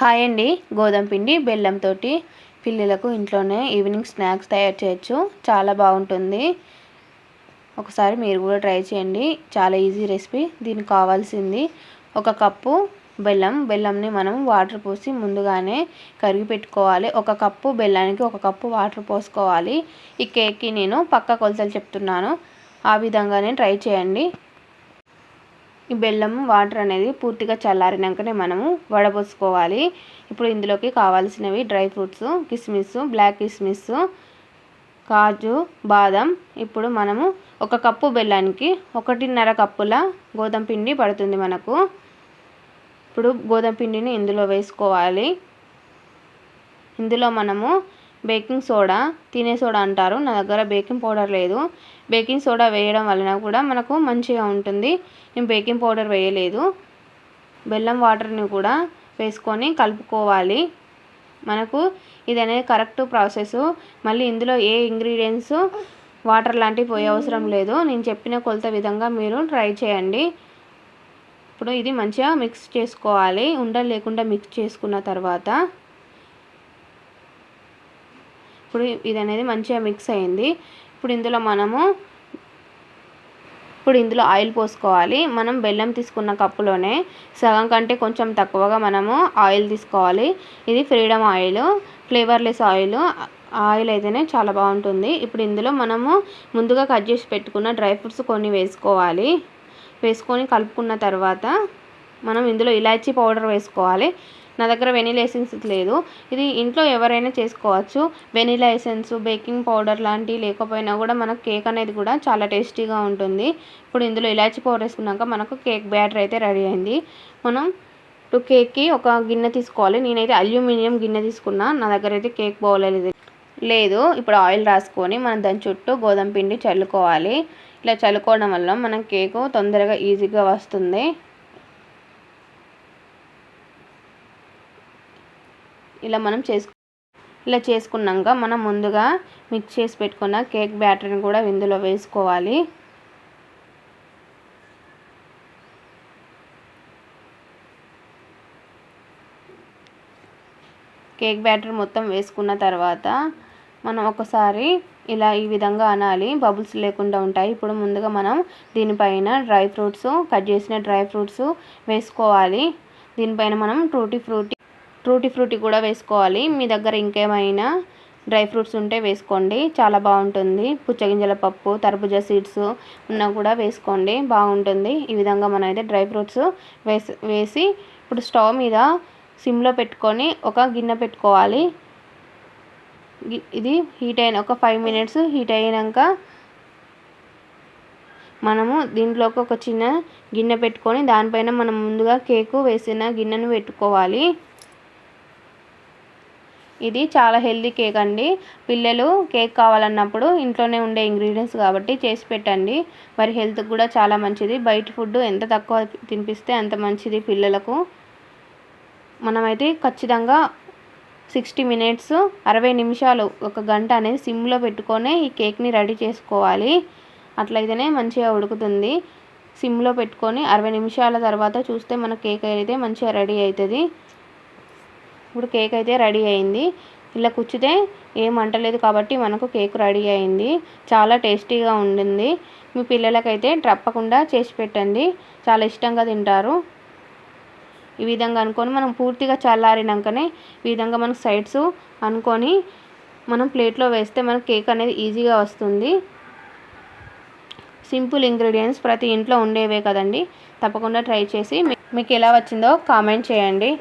Hi అండి. గోధుమ పిండి బెల్లంతో పిల్లలకు ఇంట్లోనే ఈవినింగ్ స్నాక్స్ తయారు చేయొచ్చు. చాలా బాగుంటుంది. ఒకసారి మీరు కూడా ట్రై చేయండి. చాలా ఈజీ రెసిపీ. దీనికి కావాల్సింది ఒక కప్పు బెల్లంని మనం వాటర్ పోసి ముందుగానే కరిగి పెట్టుకోవాలి. ఒక కప్పు బెల్లానికి ఒక కప్పు వాటర్ పోసుకోవాలి. ఈ కేక్కి నేను పక్క కొలతలు చెప్తున్నాను, ఆ విధంగానే ట్రై చేయండి. ఈ బెల్లం వాటర్ అనేది పూర్తిగా చల్లారినాకనే మనము వడపోసుకోవాలి. ఇప్పుడు ఇందులోకి కావాల్సినవి డ్రై ఫ్రూట్స్, కిస్మిస్, బ్లాక్ కిస్మిస్, కాజు, బాదం. ఇప్పుడు మనము ఒక కప్పు బెల్లానికి 1.5 కప్పుల గోధుమ పిండి పడుతుంది మనకు. ఇప్పుడు గోధుమ పిండిని ఇందులో వేసుకోవాలి. ఇందులో మనము బేకింగ్ సోడా, తినే సోడా అంటారు, నా దగ్గర బేకింగ్ పౌడర్ లేదు. బేకింగ్ సోడా వేయడం వలన కూడా మనకు మంచిగా ఉంటుంది. నేను బేకింగ్ పౌడర్ వేయలేదు. బెల్లం వాటర్ని కూడా వేసుకొని కలుపుకోవాలి. మనకు ఇది అనేది కరెక్ట్ ప్రాసెస్. మళ్ళీ ఇందులో ఏ ఇంగ్రీడియంట్స్ వాటర్ లాంటివి పోయే అవసరం లేదు. నేను చెప్పిన కొలత విధంగా మీరు ట్రై చేయండి. ఇప్పుడు ఇది మంచిగా మిక్స్ చేసుకోవాలి. ఉండలు లేకుండా మిక్స్ చేసుకున్న తర్వాత ఇప్పుడు ఇది అనేది మంచిగా మిక్స్ అయింది. ఇప్పుడు ఇందులో ఆయిల్ పోసుకోవాలి. మనం బెల్లం తీసుకున్న కప్పులోనే సగం కంటే కొంచెం తక్కువగా మనము ఆయిల్ తీసుకోవాలి. ఇది ఫ్రీడమ్ ఆయిల్, ఫ్లేవర్లెస్ ఆయిల్ అయితేనే చాలా బాగుంటుంది. ఇప్పుడు ఇందులో మనము ముందుగా కట్ చేసి పెట్టుకున్న డ్రై ఫ్రూట్స్ కొన్ని వేసుకోవాలి. వేసుకొని కలుపుకున్న తర్వాత మనం ఇందులో ఇలాచీ పౌడర్ వేసుకోవాలి. నా దగ్గర వెనీలా ఎసెన్స్ లేదు. ఇది ఇంట్లో ఎవరైనా చేసుకోవచ్చు. వెనీలా ఎసెన్స్, బేకింగ్ పౌడర్ లాంటివి లేకపోయినా కూడా మనకు కేక్ అనేది కూడా చాలా టేస్టీగా ఉంటుంది. ఇప్పుడు ఇందులో ఇలాచీ పౌడర్ వేసుకున్నాక మనకు కేక్ బ్యాటర్ అయితే రెడీ అయింది. మనం ఇప్పుడు కేక్కి ఒక గిన్నె తీసుకోవాలి. నేనైతే అల్యూమినియం గిన్నె తీసుకున్నా. నా దగ్గర అయితే కేక్ బౌల్ అనేది లేదు. ఇప్పుడు ఆయిల్ రాసుకొని మనం దాని చుట్టూ గోధుమ పిండి చల్లుకోవాలి. ఇలా చల్లుకోవడం వల్ల మనం కేకు తొందరగా ఈజీగా వస్తుంది. ఇలా చేసుకున్నాక మనం ముందుగా మిక్స్ చేసి పెట్టుకున్న కేక్ బ్యాటర్ని కూడా ఇందులో వేసుకోవాలి. కేక్ బ్యాటర్ మొత్తం వేసుకున్న తర్వాత మనం ఒకసారి ఇలా ఈ విధంగా అనాలి. బబుల్స్ లేకుండా ఉంటాయి. ఇప్పుడు ముందుగా మనం దీనిపైన కట్ చేసిన డ్రై ఫ్రూట్స్ వేసుకోవాలి. దీనిపైన మనం టూటీ ఫ్రూటీ కూడా వేసుకోవాలి. మీ దగ్గర ఇంకేమైనా డ్రై ఫ్రూట్స్ ఉంటే వేసుకోండి, చాలా బాగుంటుంది. పుచ్చగింజల పప్పు, తర్బూజా సీడ్స్ ఉన్నా కూడా వేసుకోండి, బాగుంటుంది. ఈ విధంగా మనం అయితే డ్రై ఫ్రూట్స్ వేసి ఇప్పుడు స్టవ్ మీద సిమ్లో పెట్టుకొని ఒక గిన్నె పెట్టుకోవాలి. ఇది హీట్ అయిన ఒక 5 మినిట్స్ హీట్ అయినాక మనము దీంట్లోకి ఒక చిన్న గిన్నె పెట్టుకొని దానిపైన మనం ముందుగా కేకు వేసిన గిన్నెను పెట్టుకోవాలి. ఇది చాలా హెల్దీ కేక్ అండి. పిల్లలు కేక్ కావాలన్నప్పుడు ఇంట్లోనే ఉండే ఇంగ్రీడియంట్స్ కాబట్టి చేసి పెట్టండి. మరి హెల్త్కి కూడా చాలా మంచిది. బయట ఫుడ్ ఎంత తక్కువ తినిపిస్తే అంత మంచిది పిల్లలకు. మనమైతే ఖచ్చితంగా 60 మినిట్స్ 60 నిమిషాలు, ఒక గంట అనేది సిమ్లో పెట్టుకొని ఈ కేక్ని రెడీ చేసుకోవాలి. అట్లయితేనే మంచిగా ఉడుకుతుంది. సిమ్లో పెట్టుకొని 60 నిమిషాల తర్వాత చూస్తే మన కేక్ అయితే మంచిగా రెడీ అవుతుంది. ఇప్పుడు కేక్ అయితే రెడీ అయింది. ఇలా కుచ్చితే ఏం అంటలేదు కాబట్టి మనకు కేక్ రెడీ అయింది. చాలా టేస్టీగా ఉంటుంది. మీ పిల్లలకైతే తప్పకుండా చేసి పెట్టండి, చాలా ఇష్టంగా తింటారు. ఈ విధంగా అనుకొని మనం పూర్తిగా చల్లారినాకనే ఈ విధంగా మనకు సైడ్స్ అనుకొని మనం ప్లేట్లో వేస్తే మనకు కేక్ అనేది ఈజీగా వస్తుంది. సింపుల్ ఇంగ్రీడియంట్స్ ప్రతి ఇంట్లో ఉండేవే కదండి. తప్పకుండా ట్రై చేసి మీకు ఎలా వచ్చిందో కామెంట్ చేయండి.